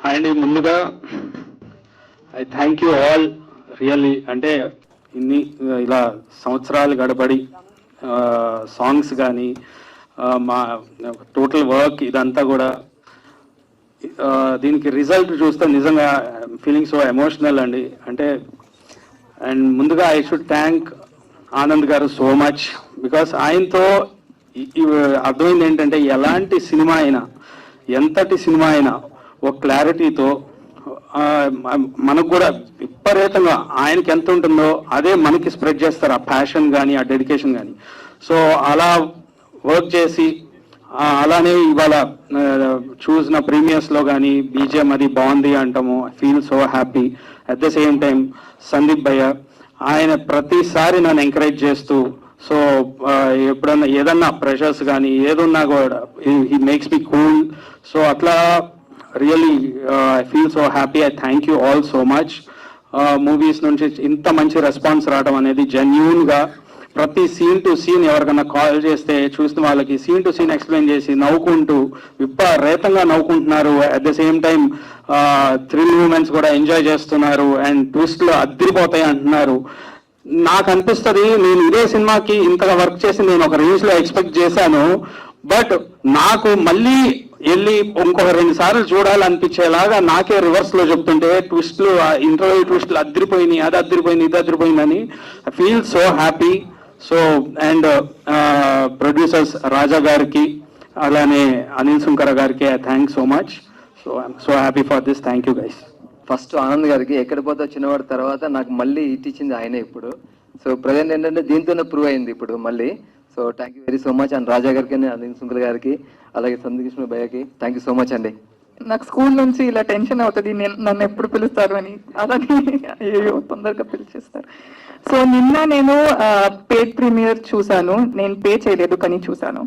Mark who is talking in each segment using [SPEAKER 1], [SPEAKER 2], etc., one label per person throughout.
[SPEAKER 1] And ముందుగా I thank you all really. అంటే ఇన్ని ఇలా సంవత్సరాలు గడబడి సాంగ్స్ కానీ మా టోటల్ వర్క్ ఇదంతా కూడా దీనికి రిజల్ట్ చూస్తే నిజంగా ఫీలింగ్ సో ఎమోషనల్ అండి. అంటే అండ్ ముందుగా ఐ షుడ్ థ్యాంక్ ఆనంద్ గారు సో మచ్, బికాస్ ఆయనతో అర్థమైంది ఏంటంటే ఎలాంటి సినిమా అయినా, ఎంతటి సినిమా అయినా ఒక క్లారిటీతో మనకు కూడా విపరీతంగా ఆయనకి ఎంత ఉంటుందో అదే మనకి స్ప్రెడ్ చేస్తారు, ఆ ప్యాషన్ కానీ ఆ డెడికేషన్ కానీ. సో అలా వర్క్ చేసి అలానే ఇవాళ చూసిన ప్రీమియర్స్లో కానీ బీజిఎం అది బాగుంది అంటాము. I feel so happy. At the same time Sandeep భయ్య ఆయన ప్రతిసారి నన్ను ఎంకరేజ్ చేస్తూ, సో ఎప్పుడన్నా ఏదన్నా ప్రెషర్స్ కానీ ఏదున్నా కూడా he makes me cool. So అట్లా really I feel so happy. I thank you all so much. Movies నుంచి ఇంత మంచి రెస్పాన్స్ రావడం అనేది జెన్యూన్గా ప్రతి సీన్ టు సీన్ ఎవరికన్నా కాల్ చేస్తే చూసిన వాళ్ళకి సీన్ టు సీన్ ఎక్స్ప్లెయిన్ చేసి నవ్వుకుంటూ విపరీతంగా నవ్వుకుంటున్నారు. At the same time thrill moments కూడా ఎంజాయ్ చేస్తున్నారు అండ్ ట్విస్ట్లు అద్దరిపోతాయి అంటున్నారు. నాకు అనిపిస్తుంది నేను ఇదే సినిమాకి ఇంతగా వర్క్ చేసి నేను ఒక రివ్యూస్లో ఎక్స్పెక్ట్ చేశాను, బట్ నాకు మళ్ళీ వెళ్ళి ఇంకొక 2 సార్లు చూడాలనిపించేలాగా నాకే రివర్స్లో చెప్తుంటే ట్విస్ట్లు, ఇంటర్వ్యూ ట్విస్ట్లు అద్దరిపోయినాయి, అది అద్దరిపోయింది, ఇది అద్దరిపోయిందని I feel so happy. So and producers Raja గారికి అలానే అనిల్ సుంకర గారికి I thank so much. So I'm so happy for this. Thank you guys.
[SPEAKER 2] First Anand గారికి ఎక్కడ పోతే వచ్చినవాడు తర్వాత నాకు మళ్ళీ హిట్ ఇచ్చింది ఆయనే ఇప్పుడు. సో ప్రజెంట్ ఏంటంటే దీంతోనే ప్రూవ్ అయింది ఇప్పుడు మళ్ళీ. So thank you very so much and Raja గారికి, అనిల్ సుంకర్ గారికి, అలాగే సందీకృష్ణ భయ్యకి థ్యాంక్ యూ సో మచ్ అండి.
[SPEAKER 3] నాకు స్కూల్ నుంచి ఇలా టెన్షన్ అవుతుంది, నన్ను ఎప్పుడు పిలుస్తారు అని. అలాగే అయ్యో తొందరగా పిలిచేస్తారు. సో నిన్న నేను పేడ్ ప్రీమియర్ చూశాను. నేను పే చేయలేదు కానీ చూశాను.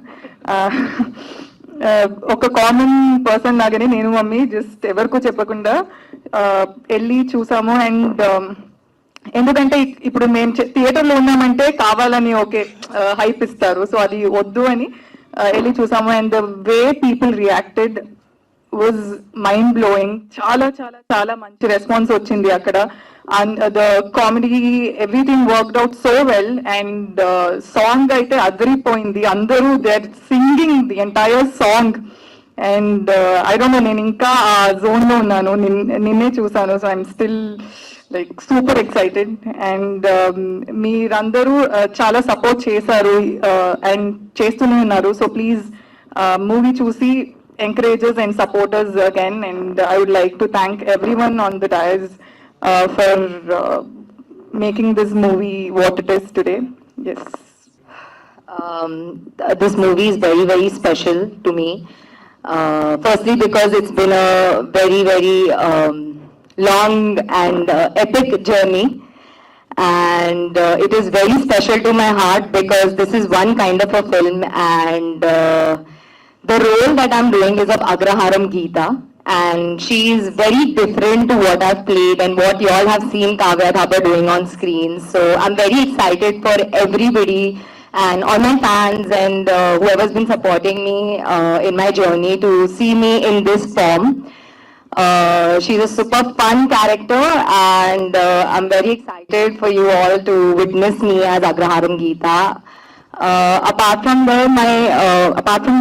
[SPEAKER 3] ఒక కామన్ పర్సన్ లాగానే నేను మమ్మీ జస్ట్ ఎవరికో చెప్పకుండా వెళ్ళి చూసాము. అండ్ ఎందుకంటే ఇప్పుడు మేము థియేటర్లో ఉన్నామంటే కావాలని ఓకే హైప్ ఇస్తారు, సో అది వద్దు అని వెళ్ళి చూసాము. And the way people reacted was mind blowing. చాలా చాలా చాలా మంచి రెస్పాన్స్ వచ్చింది అక్కడ. And the comedy everything worked out so well. And song అయితే అదిరిపోయింది. అందరూ they are singing the entire song. And I don't know, నేను ఇంకా ఆ జోన్లో ఉన్నాను. నిన్నే చూసాను. So I'm still like super excited. And మీరందరూ చాలా సపోర్ట్ చేశారు అండ్ చేస్తూనే ఉన్నారు. సో ప్లీజ్ మూవీ చూసి encouragers and supporters again, and I would like to thank everyone on the dais for making this movie what it is today. Yes.
[SPEAKER 4] This movie is very, very special to me. Firstly, because it's been a very, very long and epic journey, and it is very special to my heart because this is one kind of a film, and the role that I'm doing is of Agraharam Geeta, and she is very different to what I've played and what you all have seen Kavya Thapa doing on screen. So I'm very excited for everybody and all my fans and whoever's been supporting me in my journey to see me in this form. She's a super fun character, and I'm very excited for you all to witness me as Agraharam Geeta. Apart from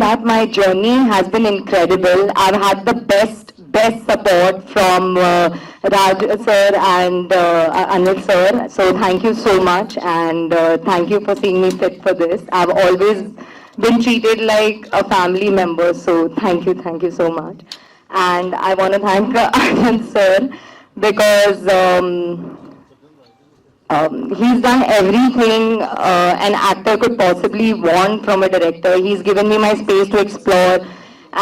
[SPEAKER 4] that, my journey has been incredible. I've had the best support from Raj sir and Anil sir. So thank you so much, and thank you for seeing me fit for this. I've always been treated like a family member. So thank you so much. And I want to thank Anil sir because he's done everything an actor could possibly want from a director. He's given me my space to explore,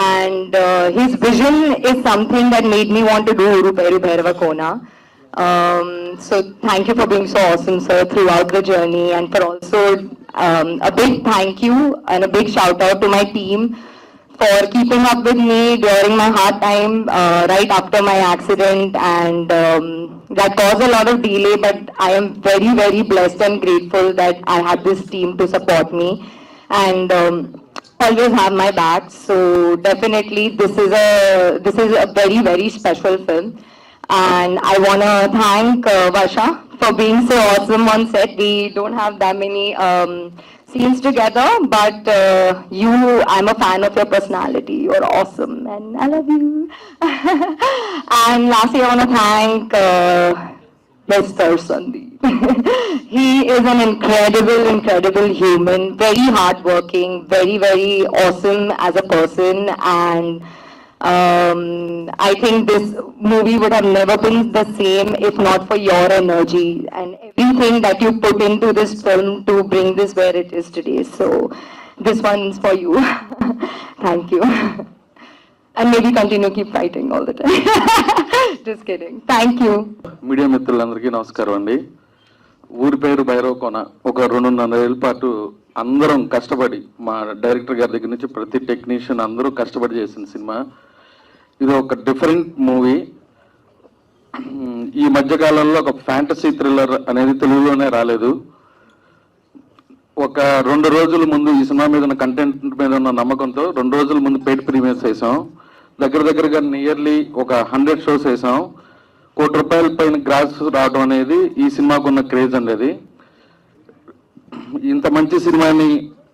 [SPEAKER 4] and his vision is something that made me want to do Uru Peru Bhairava Kona. So thank you for being so awesome, sir, throughout the journey, and for also a big thank you and a big shout out to my team for keeping up with me during my hard time right after my accident, and that caused a lot of delay, but I am very, very blessed and grateful that I had this team to support me. And always have my back. So definitely this is a very, very special film. And I want to thank Varsha for being so awesome on set. We don't have that many scenes together, but I'm a fan of your personality. You're awesome and I love you. And lastly, I want to thank Mr. Sandeep. He is an incredible human, very hardworking, very, very awesome as a person. And I think this movie would have never been the same if not for your energy and everything that you put into this film to bring this where it is today. So this one's for you. Thank you. And maybe continue keep fighting all the time. Just kidding. Thank you.
[SPEAKER 5] Media మిత్రులందరికీ నమస్కారం అండి. ఊరి పేరు భైరవ కోన ఒక 2.5 ఏళ్ళ పాటు అందరం కష్టపడి మా డైరెక్టర్ గారి దగ్గర నుంచి ప్రతి టెక్నీషియన్ అందరూ కష్టపడి చేసిన సినిమా. ఇది ఒక డిఫరెంట్ మూవీ. ఈ మధ్యకాలంలో ఒక ఫ్యాంటసీ థ్రిల్లర్ అనేది తెలుగులోనే రాలేదు. ఒక 2 రోజుల ముందు ఈ సినిమా మీద ఉన్న కంటెంట్ మీద ఉన్న నమ్మకంతో 2 రోజుల ముందు పెయిడ్ ప్రీమియర్స్ వేసాం. దగ్గరగా నియర్లీ ఒక 100 షోస్ వేసాం. ₹1 కోటి పైన గ్రాస్ రావడం అనేది ఈ సినిమాకు ఉన్న క్రేజ్ అండి. అది ఇంత మంచి సినిమాని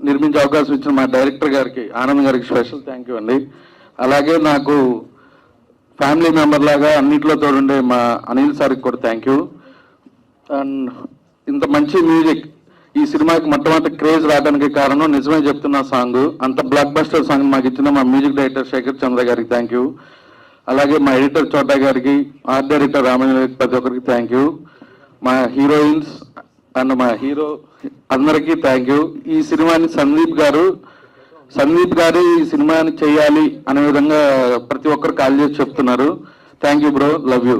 [SPEAKER 5] నిర్మించే అవకాశం ఇచ్చిన మా డైరెక్టర్ గారికి ఆనంద్ గారికి స్పెషల్ థ్యాంక్ యూ అండి. అలాగే నాకు ఫ్యామిలీ మెంబర్ లాగా అన్నింటిలో తోడుండే మా అనిల్ సార్కి కూడా థ్యాంక్ యూ. అండ్ ఇంత మంచి మ్యూజిక్ ఈ సినిమాకి మొట్టమొదటి క్రేజ్ రావడానికి కారణం నిజమే చెప్తున్న సాంగ్. అంత బ్లాక్ బస్టర్ సాంగ్ మాకు ఇచ్చిన మా మ్యూజిక్ డైరెక్టర్ శేఖర్ చంద్ర గారికి థ్యాంక్ యూ. అలాగే మా ఎడిటర్ చోటా గారికి, ఆర్ట్ డైరెక్టర్ రామయ్య ప్రతి ఒక్కరికి థ్యాంక్ యూ. మా హీరోయిన్స్ అండ్ మా హీరో అందరికీ థ్యాంక్ యూ. ఈ సినిమాని సందీప్ గారు ఈ సినిమాని చేయాలి అనే విధంగా ప్రతి ఒక్కరు కాల్ చేసి చెప్తున్నారు. Thank you bro, love you.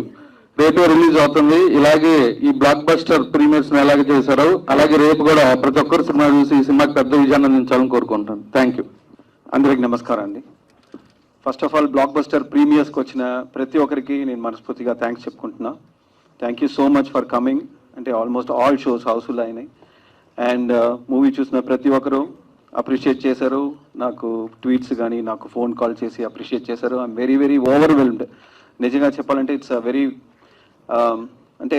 [SPEAKER 5] రేపే రిలీజ్ అవుతుంది. ఇలాగే ఈ బ్లాక్ బస్టర్ ప్రీమియర్స్ ఎలాగే చేశారో అలాగే రేపు కూడా ప్రతి ఒక్కరు సినిమా చూసి ఈ సినిమాకి పెద్ద విజయాన్ని అందించాలని కోరుకుంటాను. Thank you.
[SPEAKER 1] అందరికి నమస్కారం అండి. First of all blockbuster ప్రీమియర్స్కి వచ్చిన ప్రతి ఒక్కరికి నేను మనస్ఫూర్తిగా థ్యాంక్స్ చెప్పుకుంటున్నా. Thank you so much for coming. అంటే ఆల్మోస్ట్ ఆల్ షోస్ హౌస్ఫుల్ అయినాయి. అండ్ మూవీ చూసిన ప్రతి ఒక్కరు అప్రిషియేట్ చేశారు. నాకు ట్వీట్స్ కానీ నాకు ఫోన్ కాల్ చేసి అప్రిషియేట్ చేశారు. I'm very very overwhelmed. నిజంగా చెప్పాలంటే ఇట్స్ వెరీ అంటే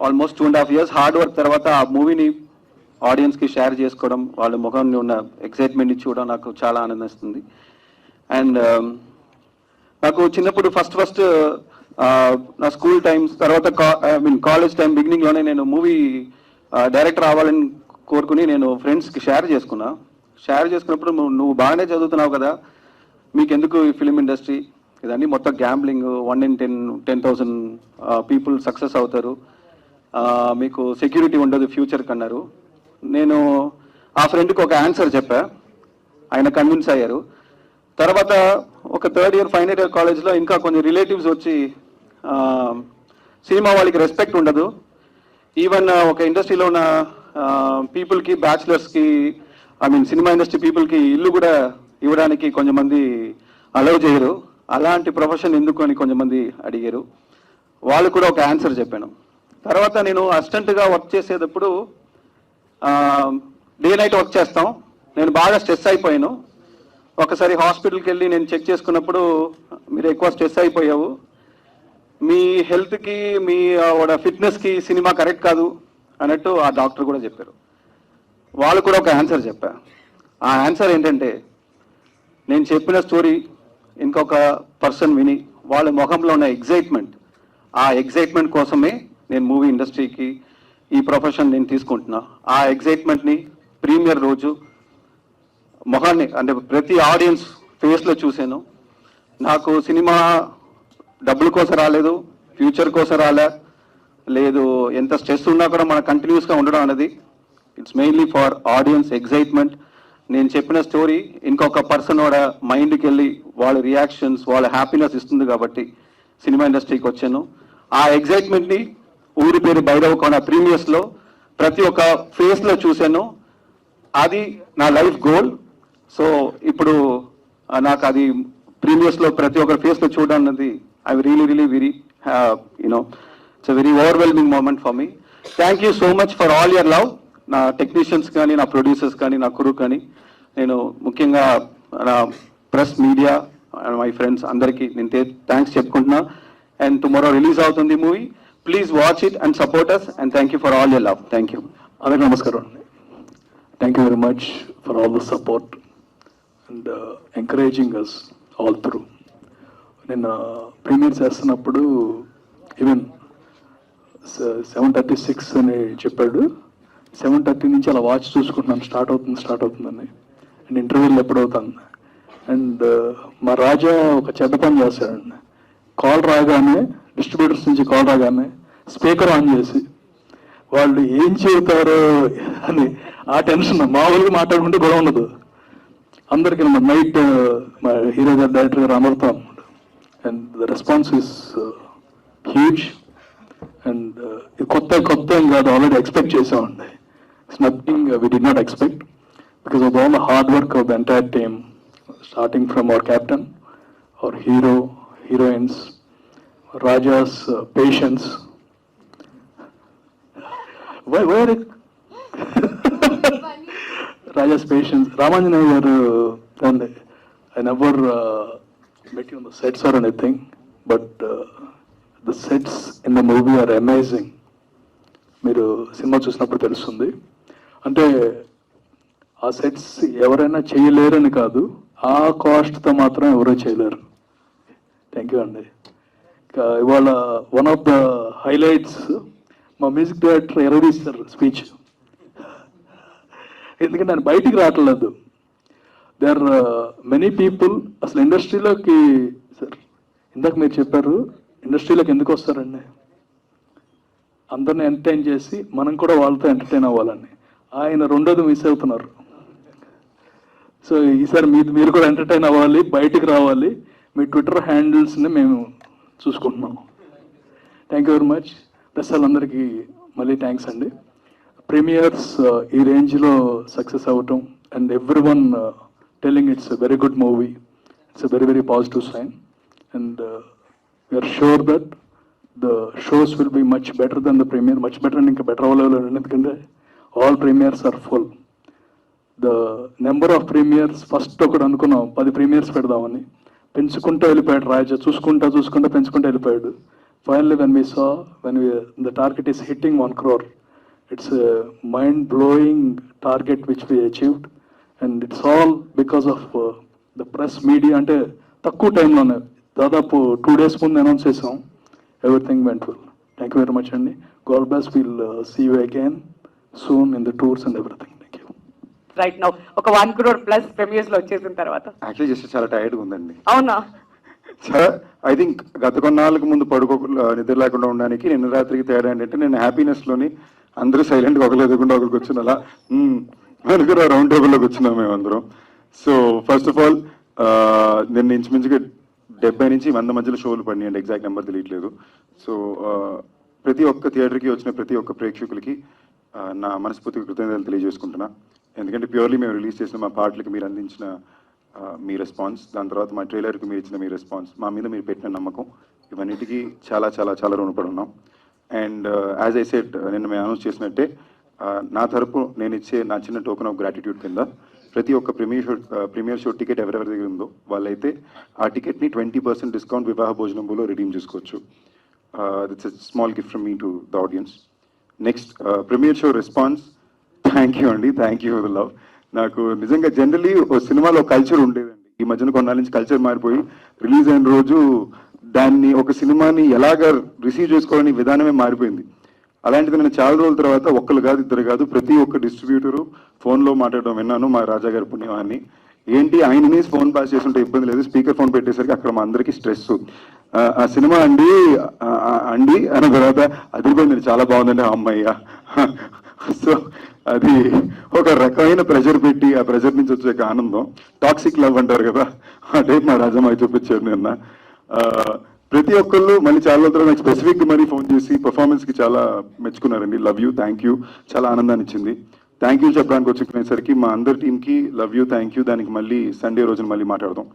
[SPEAKER 1] ఆల్మోస్ట్ 2.5 years హార్డ్ వర్క్ తర్వాత ఆ మూవీని ఆడియన్స్కి షేర్ చేసుకోవడం, వాళ్ళ ముఖంలో ఉన్న ఎక్సైట్మెంట్ని చూడడం నాకు చాలా ఆనందిస్తుంది. అండ్ నాకు చిన్నప్పుడు ఫస్ట్ నా స్కూల్ టైమ్స్ తర్వాత కాలేజ్ టైం బిగినింగ్లోనే నేను మూవీ డైరెక్టర్ అవ్వాలని కోరుకుని నేను ఫ్రెండ్స్కి షేర్ చేసుకున్నప్పుడు నువ్వు బాగానే చదువుతున్నావు కదా, మీకెందుకు ఈ ఫిలిం ఇండస్ట్రీ, ఇదన్నీ మొత్తం గ్యాంబ్లింగ్, 1 in 10,000 పీపుల్ సక్సెస్ అవుతారు, మీకు సెక్యూరిటీ ఉండదు ఫ్యూచర్కి అన్నారు. నేను ఆ ఫ్రెండ్కి ఒక ఆన్సర్ చెప్పా, ఆయన కన్విన్స్ అయ్యారు. తర్వాత ఒక 3rd year ఫైనల్ ఇయర్ కాలేజ్లో ఇంకా కొన్ని రిలేటివ్స్ వచ్చి సినిమా వాళ్ళకి రెస్పెక్ట్ ఉండదు, ఈవెన్ ఒక ఇండస్ట్రీలో ఉన్న పీపుల్కి బ్యాచిలర్స్కి సినిమా ఇండస్ట్రీ పీపుల్కి ఇల్లు కూడా ఇవ్వడానికి కొంతమంది అలౌ చేయరు, అలాంటి ప్రొఫెషన్ ఎందుకు అని కొంతమంది అడిగారు. వాళ్ళు కూడా ఒక ఆన్సర్ చెప్పాను. తర్వాత నేను అసిస్టెంట్గా వర్క్ చేసేటప్పుడు డే నైట్ వర్క్ చేస్తాం. నేను బాగా స్ట్రెస్ అయిపోయాను. ఒకసారి హాస్పిటల్కి వెళ్ళి నేను చెక్ చేసుకున్నప్పుడు మీరు ఎక్కువ స్ట్రెస్ అయిపోయావు, మీ హెల్త్కి మీ ఫిట్నెస్కి సినిమా కరెక్ట్ కాదు అన్నట్టు ఆ డాక్టర్ కూడా చెప్పారు. వాళ్ళు కూడా ఒక ఆన్సర్ చెప్పారు. ఆ ఆన్సర్ ఏంటంటే, నేను చెప్పిన స్టోరీ ఇంకొక పర్సన్ విని వాళ్ళ ముఖంలో ఉన్న ఎగ్జైట్మెంట్, ఆ ఎగ్జైట్మెంట్ కోసమే నేను మూవీ ఇండస్ట్రీకి ఈ ప్రొఫెషన్ నేను తీసుకుంటున్నా. ఆ ఎగ్జైట్మెంట్ని ప్రీమియర్ రోజు మొహాన్ని అంటే ప్రతి ఆడియన్స్ ఫేస్లో చూశాను. నాకు సినిమా డబ్బుల కోసం రాలేదు, ఫ్యూచర్ కోసం లేదు, ఎంత స్ట్రెస్ ఉన్నా కూడా మన కంటిన్యూస్గా ఉండడం అనేది it's mainly for audience excitement. నేను చెప్పిన స్టోరీ ఇంకొక పర్సన్ కూడా మైండ్కి వెళ్ళి వాళ్ళ రియాక్షన్స్ వాళ్ళ హ్యాపీనెస్ ఇస్తుంది కాబట్టి సినిమా ఇండస్ట్రీకి వచ్చాను. ఆ ఎగ్జైట్మెంట్ని ఊరి పేరు భైరవ కోన ప్రీమియర్స్లో ప్రతి ఒక్క ఫేస్లో చూశాను. అది నా లైఫ్ గోల్. సో ఇప్పుడు నాకు అది ప్రీమియర్స్లో ప్రతి ఒక్క ఫేస్లో చూడడం అన్నది I really very it's a very overwhelming moment for me. Thank you so much for all your love. నా టెక్నీషియన్స్ కానీ, నా ప్రొడ్యూసర్స్ కానీ, నా క్రూ కానీ నేను ముఖ్యంగా ప్రెస్ మీడియా మై ఫ్రెండ్స్ అందరికీ నేను థ్యాంక్స్ చెప్పుకుంటున్నా. అండ్ టుమారో రిలీజ్ అవుతుంది movie. Please watch it and support us and thank you for all your love. Thank you.
[SPEAKER 6] అందరికీ నమస్కారం అండి. Thank you very much for all the support and encouraging us all through. నేను premiere చేస్తున్నప్పుడు even 7:36 అని చెప్పాడు. 7:30 నుంచి అలా watch చూసుకుంటున్నాను, స్టార్ట్ అవుతుందని. అండ్ ఇంటర్వ్యూలు ఎప్పుడవుతాను. అండ్ మా రాజా ఒక చెడ్డ పని చేస్తాడండి. కాల్ రాగానే, డిస్ట్రిబ్యూటర్స్ నుంచి కాల్ రాగానే స్పీకర్ ఆన్ చేసి వాళ్ళు ఏం చెబుతారో అని ఆ టెన్షన్. మామూలుగా మాట్లాడుకుంటే గొడవ ఉండదు. అందరికీ నైట్ మా హీరో గారు, డైరెక్టర్ గారు అమరుతా అన్నమాట. And the response is huge. అండ్ ఇది కొత్త ఏం కాదు, ఆల్రెడీ ఎక్స్పెక్ట్ చేసామండి. It's nothing we did not expect because of all the hard work of the entire team, starting from our captain, our hero, heroines, Raja's patience. Where it? Raja's patience. Ramanjanaya garu, and I never met you on the sets or anything, but the sets in the movie are amazing. మీరు cinema చూసినప్పుడు తెలుస్తుంది. అంటే ఆ sets ఎవరైనా చేయలేరని కాదు, ఆ కాస్ట్తో మాత్రం ఎవరో చేయలేరు. థ్యాంక్ యూ అండి. ఇవాళ వన్ ఆఫ్ ద హైలైట్స్ మా మ్యూజిక్ డైరెక్టర్ ఎరదీస్తారు స్పీచ్. ఎందుకంటే ఆయన బయటికి రావట్లేదు. దే ఆర్ మెనీ పీపుల్ అసలు ఇండస్ట్రీలోకి, సార్ ఇందాక మీరు చెప్పారు ఇండస్ట్రీలోకి ఎందుకు వస్తారండి, అందరిని ఎంటర్టైన్ చేసి మనం కూడా వాళ్ళతో ఎంటర్టైన్ అవ్వాలని. ఆయన రెండోది మిస్ అవుతున్నారు. సో ఈసారి మీరు కూడా ఎంటర్టైన్ అవ్వాలి, బయటికి రావాలి. మీ ట్విట్టర్ హ్యాండిల్స్ని మేము చూసుకుంటున్నాం. Thank you very much. Plus వాళ్ళందరికీ మళ్ళీ థ్యాంక్స్ అండి. ప్రీమియర్స్ ఈ రేంజ్లో సక్సెస్ అవ్వటం and every one telling it's a very good movie, it's a very very positive sign. And we are sure that the shows will be much better then the premiere. Much better and ఇంకా better అవ్వలేదు. ఎందుకంటే all premieres are full. The number of premieres first ఒకటి అనుకున్నాం 10 premieres పెడదామని, పెంచుకుంటూ వెళ్ళిపోయాడు రాజా. చూసుకుంటూ పెంచుకుంటూ వెళ్ళిపోయాడు. Finally when the target is hitting 1 crore, it's a mind-blowing target which we achieved, and it's all because of the press media. అంటే తక్కువ టైంలోనే దాదాపు 2 days ముందు అనౌన్స్ చేసాం. Everything went well. Thank you very much అండి. God bless. Will see you again soon in the tours and everything. Thank you.
[SPEAKER 3] Right now ఒక 1 crore plus premieres లో వచ్చేసిన తర్వాత
[SPEAKER 7] యాక్చువల్లీ జస్ట్ చాలా టైర్డ్గా ఉందండి.
[SPEAKER 3] అవునా?
[SPEAKER 7] సార్ ఐ థింక్ గత కొన్నాళ్ళకు ముందు నిద్ర లేకుండా ఉండడానికి నిన్న రాత్రికి తేడా ఏంటంటే, నేను హ్యాపీనెస్లోని అందరూ సైలెంట్గా ఒకరు ఎదుగుండా ఒకరికి కూర్చుని అలా వెనుక రౌండ్ టేబుల్లోకి వచ్చినాం మేమందరం. సో ఫస్ట్ ఆఫ్ ఆల్ నిన్న ఇంచుమించుగా 70 నుంచి 100 మధ్యలో షోలు పడినాయండి. ఎగ్జాక్ట్ నెంబర్ తెలియట్లేదు. సో ప్రతి ఒక్క థియేటర్కి వచ్చిన ప్రతి ఒక్క ప్రేక్షకులకి నా మనస్ఫూర్తిగా కృతజ్ఞతలు తెలియజేసుకుంటున్నా. ఎందుకంటే ప్యూర్లీ మేము రిలీజ్ చేసిన మా పాటలకు మీరు అందించిన మీ రెస్పాన్స్, దాని తర్వాత మా ట్రైలర్కి మీరు ఇచ్చిన మీ రెస్పాన్స్, మా మీద మీరు పెట్టిన నమ్మకం, ఇవన్నిటికీ చాలా చాలా చాలా రుణపడి ఉన్నాం. అండ్ యాజ్ ఐ సెడ్, నిన్న మేము అనౌన్స్ చేసినట్టే నా తరపు నేను ఇచ్చే నా చిన్న టోకెన్ ఆఫ్ గ్రాటిట్యూడ్ కింద ప్రతి ఒక్క ప్రీమియర్ షో టికెట్ ఎవరెవరి దగ్గర ఉందో వాళ్ళైతే ఆ టికెట్ని 20% డిస్కౌంట్ వివాహ భోజనంలో రిడీమ్ చేసుకోవచ్చు. That's a small gift from me to the audience. Next premiere show response, thank you అండి. Thank you for the love. నాకు నిజంగా జనరలీ ఒక సినిమాలో కల్చర్ ఉండేదండి. ఈ మధ్యన కొన్నాళ్ళ నుంచి కల్చర్ మారిపోయి రిలీజ్ అయిన రోజు దాన్ని ఒక సినిమాని ఎలాగ రిసీవ్ చేసుకోవాలని విధానమే మారిపోయింది. అలాంటిది నేను చాలా రోజుల తర్వాత ఒక్కరు కాదు, ఇద్దరు కాదు, ప్రతి ఒక్క డిస్ట్రిబ్యూటరు ఫోన్లో మాట్లాడడం విన్నాను. మా రాజా గారి పుణ్యమాన్ని ఏంటి, ఆయనని ఫోన్ పాస్ చేస్తుంటే ఇబ్బంది లేదు, స్పీకర్ ఫోన్ పెట్టేసరికి అక్కడ మా అందరికీ స్ట్రెస్. ఆ సినిమా అండి అన్న తర్వాత అదిరిపోయింది, చాలా బాగుందండి అమ్మయ్య. సో అది ఒక రకమైన ప్రెషర్ పెట్టి ఆ ప్రెషర్ నుంచి వచ్చే ఆనందం, టాక్సిక్ లవ్ అంటారు కదా, ఆ టైప్ మా రాజమ్మ చూపించారు నిన్న. ప్రతి ఒక్కళ్ళు మళ్ళీ చాలా రోజులు నాకు స్పెసిఫిక్గా మరీ ఫోన్ చేసి పర్ఫార్మెన్స్కి చాలా మెచ్చుకున్నారండి. లవ్ యూ, థ్యాంక్ యూ, చాలా ఆనందాన్ని ఇచ్చింది. థ్యాంక్ యూ చెప్పడానికి వచ్చుకునేసరికి మా అందరి టీంకి లవ్ యూ, థ్యాంక్ యూ. దానికి మళ్ళీ సండే రోజున మళ్ళీ మాట్లాడదాం.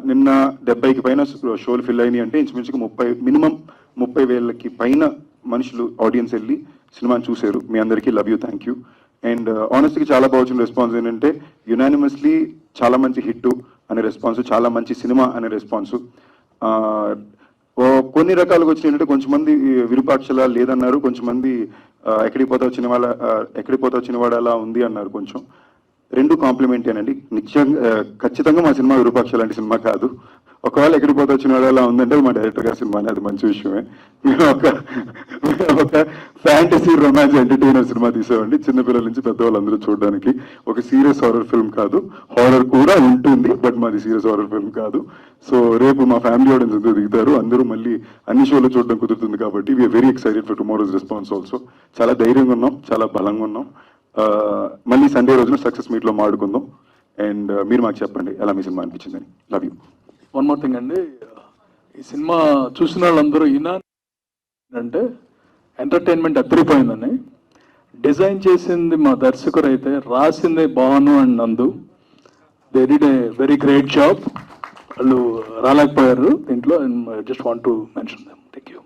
[SPEAKER 7] నిన్న 70కి పైన షోలు ఫిల్ అయినాయి అంటే ఇంచుమించుగా మినిమం 30,000కి పైన మనుషులు ఆడియన్స్ వెళ్ళి సినిమాని చూశారు. మీ అందరికీ love you, thank you. And ఆనెస్ట్గా చాలా బాగా వచ్చిన రెస్పాన్స్ ఏంటంటే యునానిమస్లీ చాలా మంచి హిట్ అనే రెస్పాన్స్, చాలా మంచి సినిమా అనే రెస్పాన్స్. కొన్ని రకాలుగా వచ్చినాయి ఏంటంటే కొంచెమంది విరూపాక్షలా లేదన్నారు, కొంచెమంది ఎక్కడికి పోతావు చిన్నవాడు అలా ఉంది అన్నారు. కొంచెం రెండు కాంప్లిమెంట్ అనండి. నిశ్చయంగా ఖచ్చితంగా మా సినిమా విరూపాక్ష లాంటి సినిమా కాదు. ఒకవేళ ఎక్కడికి పోతా వచ్చినవాడు అలా ఉందంటే మా డైరెక్టర్ గారి సినిమా, అది మంచి విషయమే. మేము ఒక ఫ్యాంటసీ రొమాన్స్ ఎంటర్టైనర్ సినిమా తీసామండి, చిన్నపిల్లల నుంచి పెద్దవాళ్ళందరూ చూడడానికి. ఒక సీరియస్ హారర్ ఫిల్మ్ కాదు, హారర్ కూడా ఉంటుంది బట్ మాది సీరియస్ హారర్ ఫిల్మ్ కాదు. సో రేపు మా ఫ్యామిలీ ఆడియన్స్ అందరూ దిగుతారు, అందరూ మళ్ళీ అన్ని షోలు చూడడం కుదురుతుంది కాబట్టి we are very excited for tomorrow's response also. చాలా ధైర్యంగా ఉన్నాం, చాలా బలంగా ఉన్నాం. మళ్ళీ సండే రోజున సక్సెస్ మీట్లో మాడుకుందాం. అండ్ మీరు మాకు చెప్పండి ఎలా మీ సినిమా అనిపించిందని. Love you.
[SPEAKER 6] One more thing అండి, ఈ సినిమా చూసిన వాళ్ళందరూ అంటే ఎంటర్టైన్మెంట్ అద్దరిపోయిందని. డిజైన్ చేసింది మా దర్శకుడు అయితే, రాసింది భాను అండ్ నందు. They did a very great job. వాళ్ళు రాలేకపోయారు దీంట్లో. Just want to mention them. Thank you.